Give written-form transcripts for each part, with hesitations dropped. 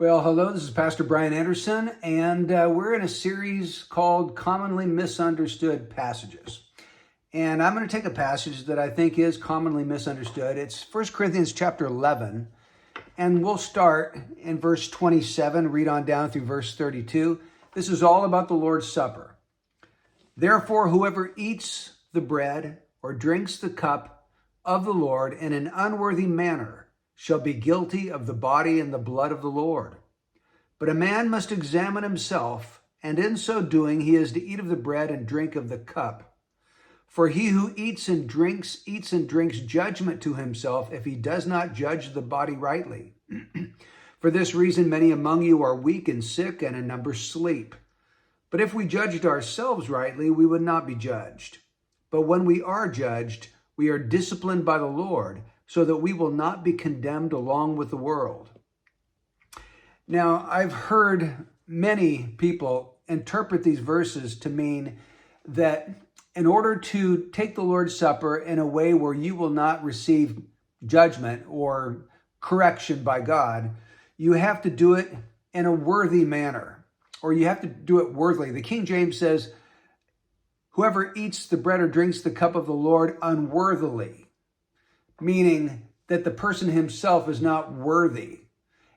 Well, hello, this is Pastor Brian Anderson, and we're in a series called Commonly Misunderstood Passages. And I'm going to take a passage that I think is commonly misunderstood. It's 1 Corinthians chapter 11, and we'll start in verse 27, read on down through verse 32. This is all about the Lord's Supper. Therefore, whoever eats the bread or drinks the cup of the Lord in an unworthy manner shall be guilty of the body and the blood of the Lord. But a man must examine himself, and in so doing he is to eat of the bread and drink of the cup. For he who eats and drinks judgment to himself if he does not judge the body rightly. For this reason many among you are weak and sick, and a number sleep. But if we judged ourselves rightly, we would not be judged. But when we are judged, we are disciplined by the Lord, so that we will not be condemned along with the world. Now, I've heard many people interpret these verses to mean that in order to take the Lord's Supper in a way where you will not receive judgment or correction by God, you have to do it in a worthy manner, or you have to do it worthily. The King James says, whoever eats the bread or drinks the cup of the Lord unworthily, meaning that the person himself is not worthy.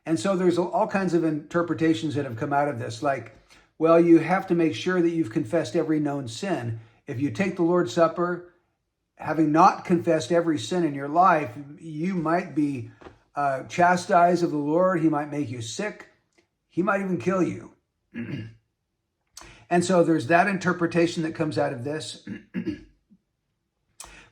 And so there's all kinds of interpretations that have come out of this, like, well, you have to make sure that you've confessed every known sin. If you take the Lord's Supper, having not confessed every sin in your life, you might be chastised of the Lord. He might make you sick. He might even kill you. And so there's that interpretation that comes out of this.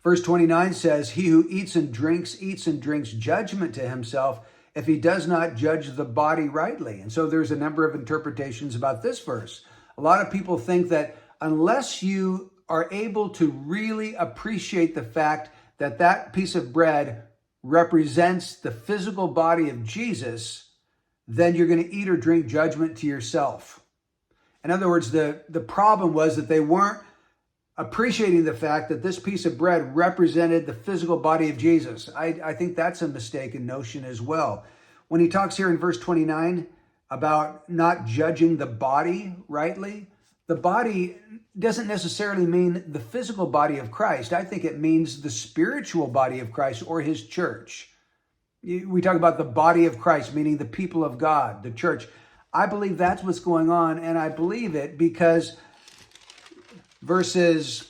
Verse 29 says, he who eats and drinks judgment to himself if he does not judge the body rightly. And so there's a number of interpretations about this verse. A lot of people think that unless you are able to really appreciate the fact that that piece of bread represents the physical body of Jesus, then you're going to eat or drink judgment to yourself. In other words, the problem was that they weren't appreciating the fact that this piece of bread represented the physical body of Jesus. I think that's a mistaken notion as well. When he talks here in verse 29 about not judging the body rightly, the body doesn't necessarily mean the physical body of Christ. I think it means the spiritual body of Christ or his church. We talk about the body of Christ, meaning the people of God, the church. I believe that's what's going on, and I believe it because chapter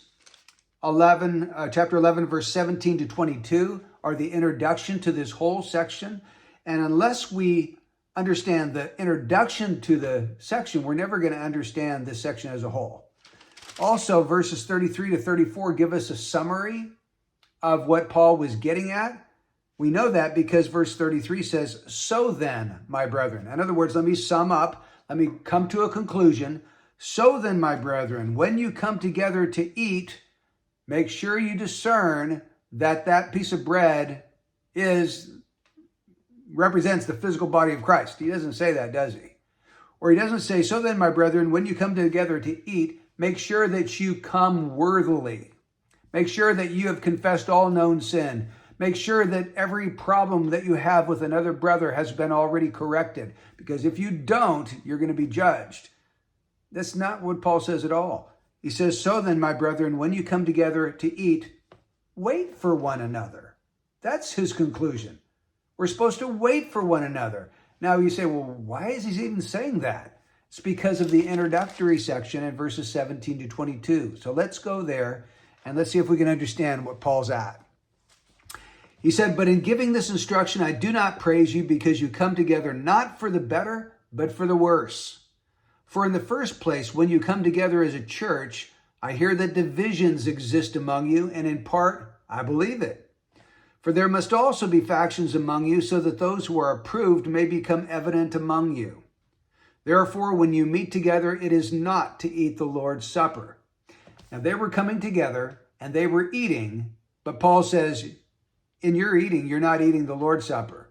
11, verse 17 to 22 are the introduction to this whole section. And unless we understand the introduction to the section, we're never going to understand this section as a whole. Also, verses 33 to 34 give us a summary of what Paul was getting at. We know that because verse 33 says, so then, my brethren. In other words, let me sum up. Let me come to a conclusion. So then, my brethren, when you come together to eat, make sure you discern that that piece of bread represents the physical body of Christ. He doesn't say that, does he? Or he doesn't say, so then, my brethren, when you come together to eat, make sure that you come worthily. Make sure that you have confessed all known sin. Make sure that every problem that you have with another brother has been already corrected. Because if you don't, you're going to be judged. That's not what Paul says at all. He says, so then, my brethren, when you come together to eat, wait for one another. That's his conclusion. We're supposed to wait for one another. Now you say, well, why is he even saying that? It's because of the introductory section in verses 17 to 22. So let's go there and let's see if we can understand what Paul's at. He said, but in giving this instruction, I do not praise you because you come together not for the better, but for the worse. For in the first place, when you come together as a church, I hear that divisions exist among you, and in part, I believe it. For there must also be factions among you, so that those who are approved may become evident among you. Therefore, when you meet together, it is not to eat the Lord's Supper. Now, they were coming together, and they were eating, but Paul says, in your eating, you're not eating the Lord's Supper.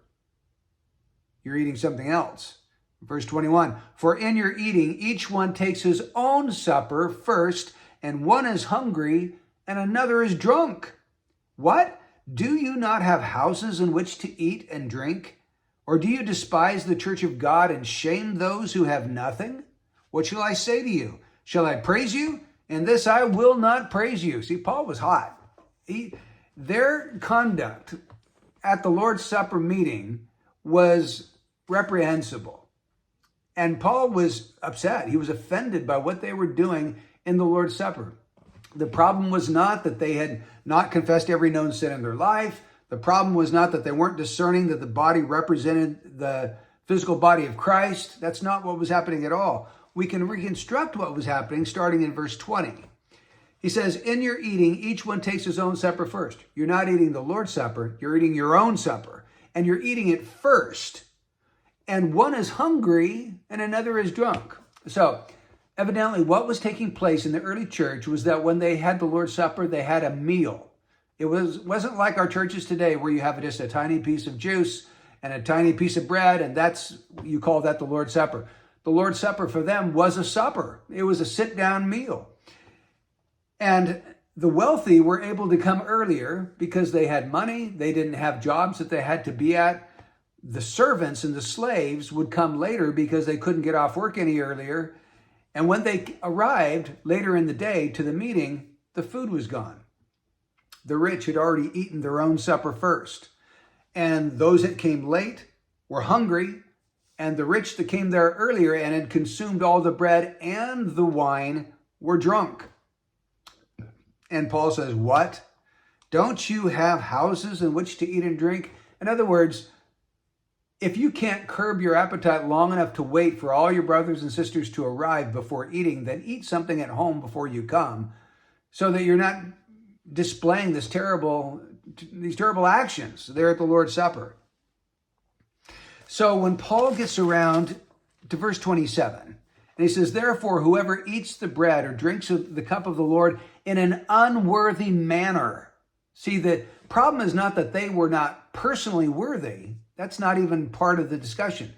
You're eating something else. Verse 21, for in your eating, each one takes his own supper first, and one is hungry and another is drunk. What? Do you not have houses in which to eat and drink? Or do you despise the church of God and shame those who have nothing? What shall I say to you? Shall I praise you? In this I will not praise you. See, Paul was hot. Their conduct at the Lord's Supper meeting was reprehensible. And Paul was upset. He was offended by what they were doing in the Lord's Supper. The problem was not that they had not confessed every known sin in their life. The problem was not that they weren't discerning that the body represented the physical body of Christ. That's not what was happening at all. We can reconstruct what was happening starting in verse 20. He says, in your eating, each one takes his own supper first. You're not eating the Lord's Supper. You're eating your own supper. And you're eating it first. And one is hungry and another is drunk. So, evidently, what was taking place in the early church was that when they had the Lord's Supper, they had a meal. It wasn't like our churches today where you have just a tiny piece of juice and a tiny piece of bread, and you call that the Lord's Supper. The Lord's Supper for them was a supper. It was a sit-down meal. And the wealthy were able to come earlier because they had money. They didn't have jobs that they had to be at. The servants and the slaves would come later because they couldn't get off work any earlier. And when they arrived later in the day to the meeting, the food was gone. The rich had already eaten their own supper first. And those that came late were hungry. And the rich that came there earlier and had consumed all the bread and the wine were drunk. And Paul says, what? Don't you have houses in which to eat and drink? In other words, if you can't curb your appetite long enough to wait for all your brothers and sisters to arrive before eating, then eat something at home before you come so that you're not displaying these terrible actions there at the Lord's Supper. So when Paul gets around to verse 27, and he says, therefore, whoever eats the bread or drinks the cup of the Lord in an unworthy manner. See, the problem is not that they were not personally worthy. That's not even part of the discussion.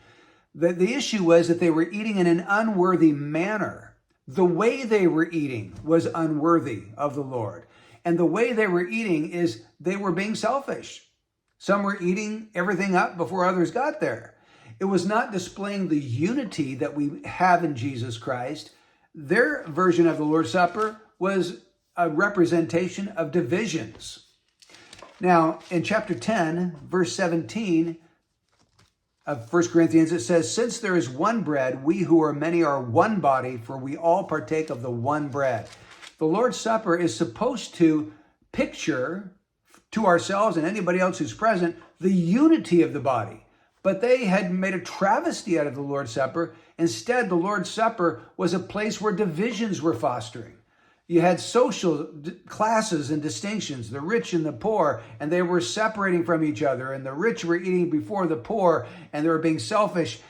The issue was that they were eating in an unworthy manner. The way they were eating was unworthy of the Lord. And the way they were eating is they were being selfish. Some were eating everything up before others got there. It was not displaying the unity that we have in Jesus Christ. Their version of the Lord's Supper was a representation of divisions. Now, in chapter 10, verse 17 of 1 Corinthians, it says, since there is one bread, we who are many are one body, for we all partake of the one bread. The Lord's Supper is supposed to picture to ourselves and anybody else who's present the unity of the body. But they had made a travesty out of the Lord's Supper. Instead, the Lord's Supper was a place where divisions were fostering. You had social classes and distinctions, the rich and the poor, and they were separating from each other, and the rich were eating before the poor, and they were being selfish.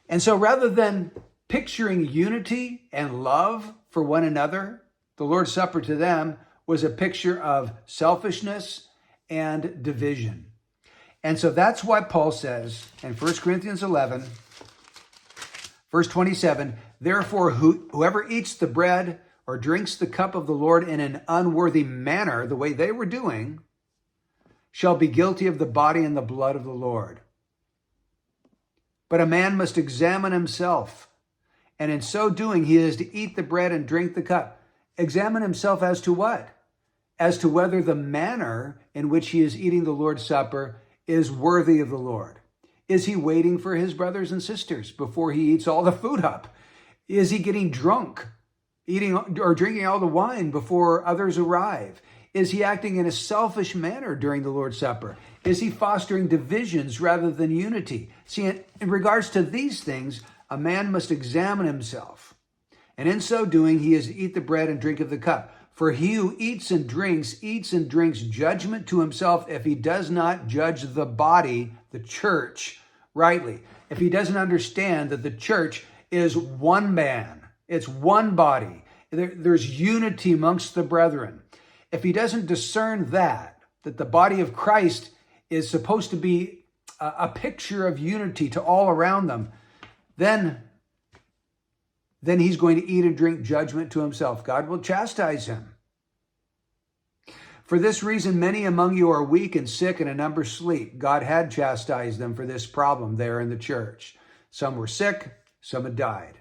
And so rather than picturing unity and love for one another, the Lord's Supper to them was a picture of selfishness and division. And so that's why Paul says in 1 Corinthians 11, verse 27, therefore whoever eats the bread or drinks the cup of the Lord in an unworthy manner, the way they were doing, shall be guilty of the body and the blood of the Lord. But a man must examine himself, and in so doing he is to eat the bread and drink the cup. Examine himself as to what? As to whether the manner in which he is eating the Lord's Supper is worthy of the Lord. Is he waiting for his brothers and sisters before he eats all the food up? Is he getting drunk, eating or drinking all the wine before others arrive? Is he acting in a selfish manner during the Lord's Supper? Is he fostering divisions rather than unity? See, in regards to these things, a man must examine himself. And in so doing, he is to eat the bread and drink of the cup. For he who eats and drinks judgment to himself if he does not judge the body, the church, rightly. If he doesn't understand that the church is one man, it's one body, there's unity amongst the brethren. If he doesn't discern that the body of Christ is supposed to be a picture of unity to all around them, then he's going to eat and drink judgment to himself. God will chastise him. For this reason, many among you are weak and sick, and a number sleep. God had chastised them for this problem there in the church. Some were sick, some had died.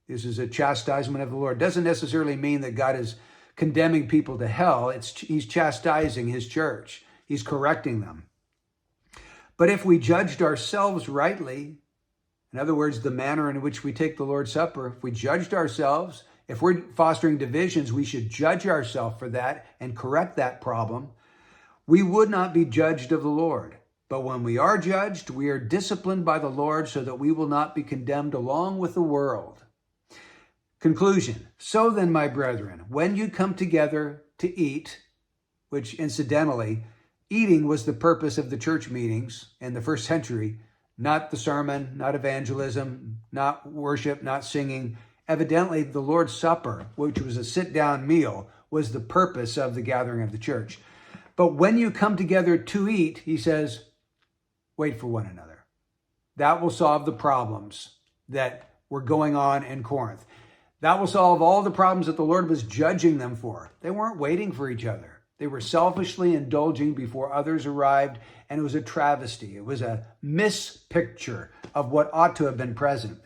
This is a chastisement of the Lord. Doesn't necessarily mean that God is condemning people to hell. He's chastising his church. He's correcting them. But if we judged ourselves rightly, in other words, the manner in which we take the Lord's Supper, if we judged ourselves, if we're fostering divisions, we should judge ourselves for that and correct that problem. We would not be judged of the Lord. But when we are judged, we are disciplined by the Lord so that we will not be condemned along with the world. Conclusion. So then, my brethren, when you come together to eat, which incidentally, eating was the purpose of the church meetings in the first century, not the sermon, not evangelism, not worship, not singing. Evidently, the Lord's Supper, which was a sit-down meal, was the purpose of the gathering of the church. But when you come together to eat, he says, wait for one another. That will solve the problems that were going on in Corinth. That will solve all the problems that the Lord was judging them for. They weren't waiting for each other. They were selfishly indulging before others arrived, and it was a travesty. It was a mispicture of what ought to have been present.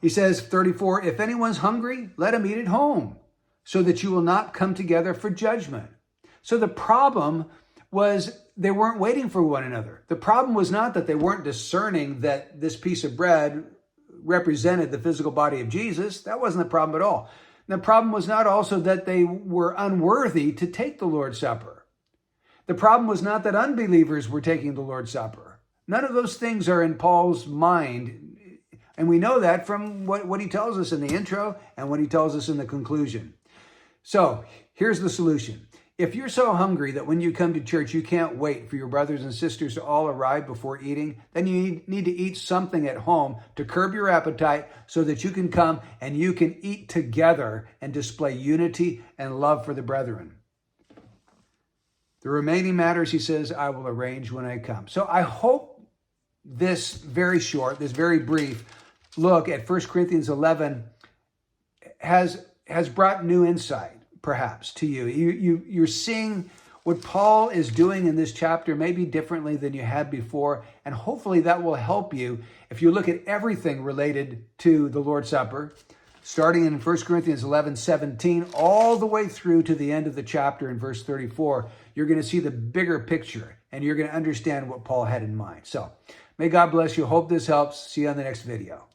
He says, 34, if anyone's hungry, let him eat at home, so that you will not come together for judgment. So the problem was they weren't waiting for one another. The problem was not that they weren't discerning that this piece of bread represented the physical body of Jesus. That wasn't the problem at all. The problem was not also that they were unworthy to take the Lord's Supper. The problem was not that unbelievers were taking the Lord's Supper. None of those things are in Paul's mind. And we know that from what he tells us in the intro and what he tells us in the conclusion. So here's the solution. If you're so hungry that when you come to church, you can't wait for your brothers and sisters to all arrive before eating, then you need to eat something at home to curb your appetite so that you can come and you can eat together and display unity and love for the brethren. The remaining matters, he says, I will arrange when I come. So I hope this very short, this very brief look at 1 Corinthians 11 has brought new insight, perhaps, to you. You're seeing what Paul is doing in this chapter maybe differently than you had before, and hopefully that will help you if you look at everything related to the Lord's Supper, starting in 1 Corinthians 11:17, all the way through to the end of the chapter in verse 34. You're going to see the bigger picture, and you're going to understand what Paul had in mind. So, may God bless you. Hope this helps. See you on the next video.